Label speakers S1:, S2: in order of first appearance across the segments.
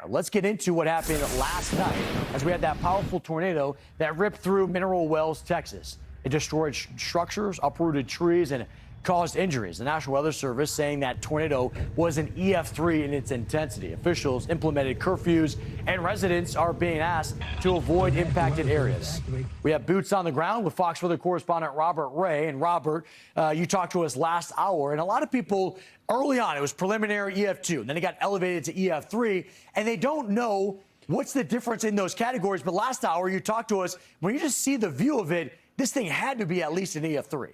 S1: Let's get into what happened last night as we had that powerful tornado that ripped through Mineral Wells, Texas. It destroyed structures, uprooted trees, and caused injuries. The National Weather Service saying that tornado was an EF-3 in its intensity. Officials implemented curfews, and residents are being asked to avoid impacted areas. We have boots on the ground with Fox Weather Correspondent Robert Ray. And Robert, you talked to us last hour, and a lot of people early on, it was preliminary EF-2, and then it got elevated to EF-3, and they don't know what's the difference in those categories. But last hour, you talked to us, when you just see the view of it, this thing had to be at least an EF-3.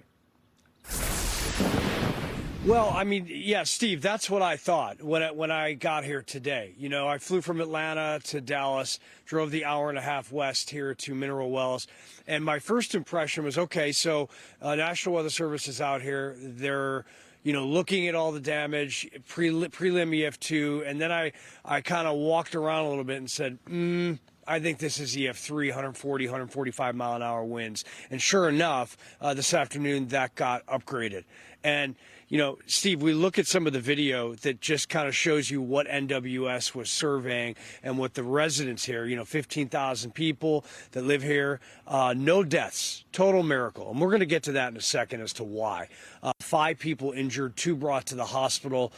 S2: Well, I mean, yeah, Steve, that's what I thought when I got here today. You know, I flew from Atlanta to Dallas, drove the hour and a half west here to Mineral Wells, and my first impression was, okay, so National Weather Service is out here. They're, you know, looking at all the damage, prelim EF-2, and then I kind of walked around a little bit and said, I think this is EF-3, 140, 145 mile an hour winds. And sure enough, this afternoon that got upgraded. And, you know, Steve, we look at some of the video that just kind of shows you what NWS was surveying and what the residents here, you know, 15,000 people that live here, no deaths, total miracle. And we're going to get to that in a second as to why. 5 people injured, 2 brought to the hospital.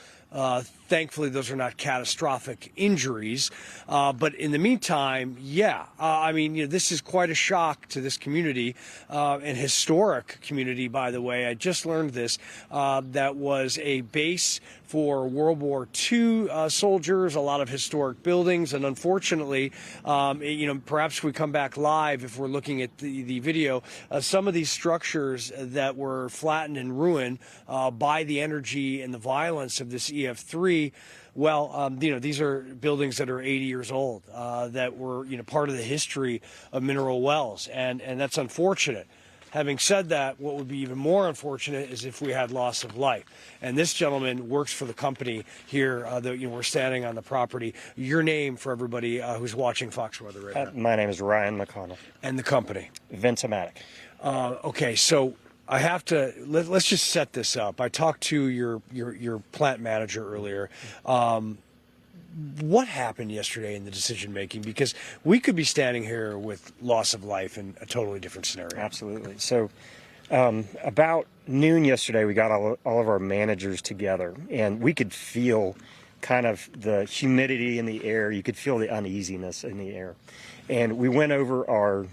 S2: Thankfully, those are not catastrophic injuries. But in the meantime, yeah, I mean, you know, this is quite a shock to this community, an historic community, by the way. I just learned this. That was a base for World War II soldiers, a lot of historic buildings. And unfortunately, you know, perhaps we come back live if we're looking at the video. Some of these structures that were flattened and ruined by the energy and the violence of this EF-3, well, you know, these are buildings that are 80 years old that were, you know, part of the history of Mineral Wells. And that's unfortunate. Having said that, what would be even more unfortunate is if we had loss of life. And this gentleman works for the company here that, you know, we're standing on the property. Your name for everybody who's watching Fox Weather right now.
S3: My name is Ryan McConnell.
S2: And the company?
S3: Ventamatic.
S2: Okay, so I have to, let's just set this up. I talked to your plant manager earlier. What happened yesterday in the decision making? Because we could be standing here with loss of life in a totally different scenario.
S3: Absolutely. So about noon yesterday, we got all of our managers together, and we could feel kind of the humidity in the air. You could feel the uneasiness in the air. And we went over our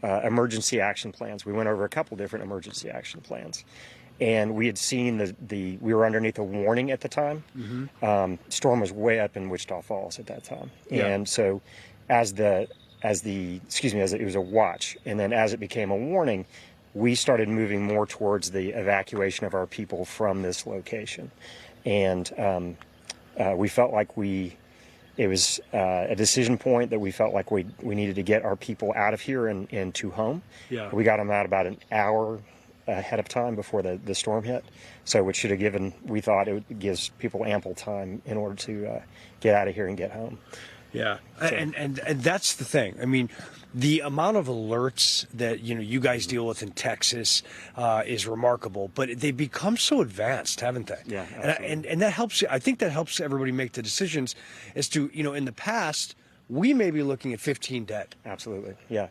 S3: emergency action plans. We went over a couple different emergency action plans. And we had seen we were underneath a warning at the time. Mm-hmm. Storm was way up in Wichita Falls at that time. Yeah. And so as it was a watch, and then as it became a warning, we started moving more towards the evacuation of our people from this location. And we felt like it was a decision point that we felt like we needed to get our people out of here and to home. Yeah. We got them out about an hour ahead of time before the storm hit, so it should have given, we thought it gives people ample time in order to get out of here and get home.
S2: Yeah, so. And that's the thing. I mean, the amount of alerts that you guys deal with in Texas is remarkable, but they become so advanced, haven't they?
S3: Yeah,
S2: and that helps. I think that helps everybody make the decisions as to, in the past we may be looking at 15 dead.
S3: Absolutely, yeah.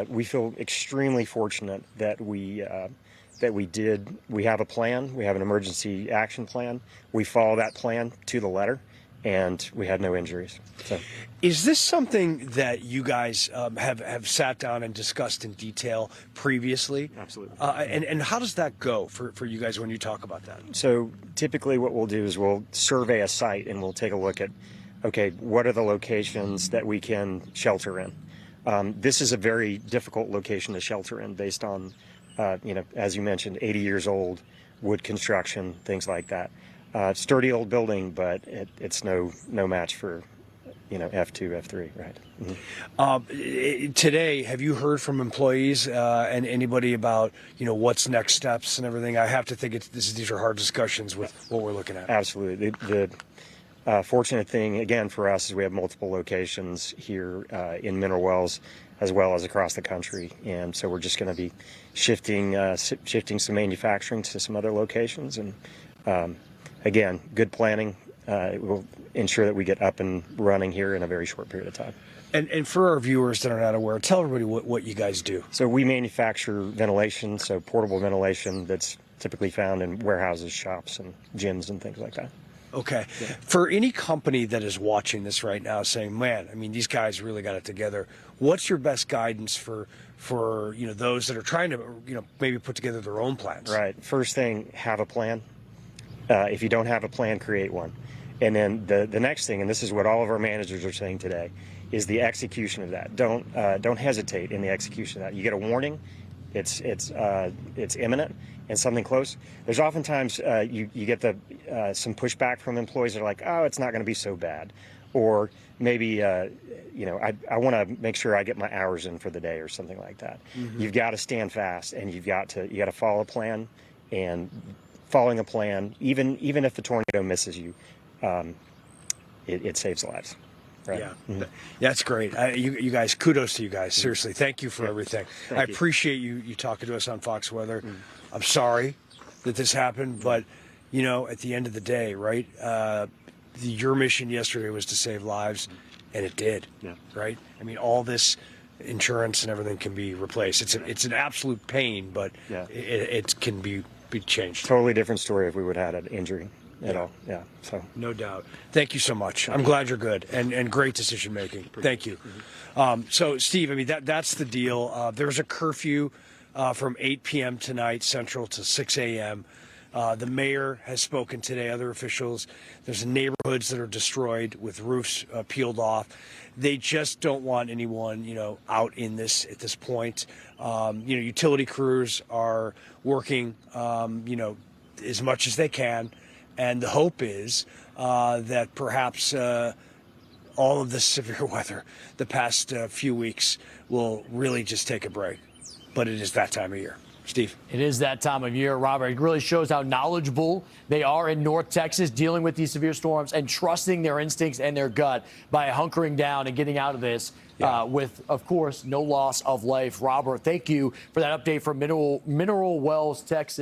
S3: We feel extremely fortunate that we have a plan. We have an emergency action plan. We follow that plan to the letter, and we had no injuries. So,
S2: is this something that you guys have sat down and discussed in detail previously?
S3: Absolutely.
S2: And how does that go for you guys when you talk about that?
S3: So typically what we'll do is we'll survey a site and we'll take a look at, okay, what are the locations that we can shelter in? This is a very difficult location to shelter in based on, as you mentioned, 80 years old, wood construction, things like that. Sturdy old building, but it's no match for, F2, F3, right?
S2: Mm-hmm. Today, have you heard from employees and anybody about, what's next steps and everything? I have to think these are hard discussions with what we're looking at.
S3: Absolutely. The fortunate thing, again, for us is we have multiple locations here in Mineral Wells as well as across the country. And so we're just going to be shifting some manufacturing to some other locations. And again, good planning it will ensure that we get up and running here in a very short period of time.
S2: And for our viewers that are not aware, tell everybody what you guys do.
S3: So we manufacture ventilation, so portable ventilation that's typically found in warehouses, shops, and gyms and things like that.
S2: Okay. Yeah. For any company that is watching this right now saying, man, I mean, these guys really got it together, what's your best guidance for those that are trying to, maybe put together their own plans?
S3: Right. First thing, have a plan. If you don't have a plan, create one. And then the next thing, and this is what all of our managers are saying today, is the execution of that. Don't hesitate in the execution of that. You get a warning, it's imminent, and something close. There's oftentimes you get some pushback from employees that are like, oh, it's not going to be so bad, or maybe I want to make sure I get my hours in for the day or something like that. Mm-hmm. You've got to stand fast, and you got to follow a plan, and following a plan, even if the tornado misses you, it saves lives. Right.
S2: Yeah, mm-hmm. That's great. You guys, kudos to you guys. Seriously, thank you for everything. I appreciate you talking to us on Fox Weather. Mm. I'm sorry that this happened, but at the end of the day, right? Your mission yesterday was to save lives, and it did. Yeah. Right. I mean, all this insurance and everything can be replaced. It's an absolute pain, but it can be changed.
S3: Totally different story if we would have had an injury. At all. Yeah. So
S2: no doubt. Thank you so much. I'm glad you're good and great decision making. Thank you. So Steve, I mean that's the deal. There's a curfew from 8 p.m. tonight Central to 6 a.m. The mayor has spoken today. Other officials. There's neighborhoods that are destroyed with roofs peeled off. They just don't want anyone out in this at this point. Utility crews are working as much as they can. And the hope is that perhaps all of this severe weather the past few weeks will really just take a break. But it is that time of year. Steve.
S1: It is that time of year, Robert. It really shows how knowledgeable they are in North Texas dealing with these severe storms and trusting their instincts and their gut by hunkering down and getting out of this with, of course, no loss of life. Robert, thank you for that update from Mineral Wells, Texas.